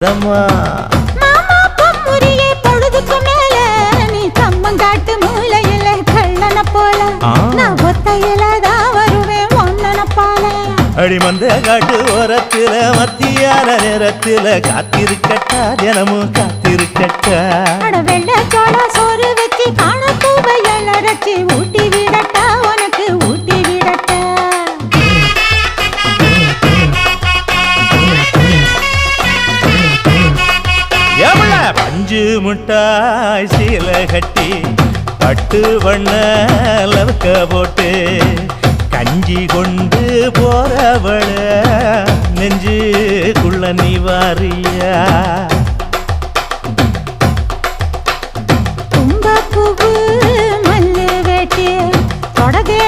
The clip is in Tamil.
மாமா பொம்முரியே பொழுதுக்கு மேல நீ கம்மங்காட்டு மூலையில கள்ளன போல நான் ஒத்தையிலதான் வருவேன் ஒன்னன போல அடிமந்த காட்டு ஓரத்துல மத்தியான நேரத்துல காத்திருக்கட்டா தினமும் காத்திருக்கட்டா வெள்ள சோள சோறு வச்சு காண பூவையல் அரைச்சி ஊட்டி விடட்டா உனக்கு ஊட்டி விடட்டா பஞ்சு முட்டாய் சீல கட்டி பட்டு வண்ண லவக்க போட்டு கஞ்சி கொண்டு போறவள நெஞ்சுக்குள்ள நீ வாரியா தும்பப்பூவு மல்லு வேட்டி தொடதே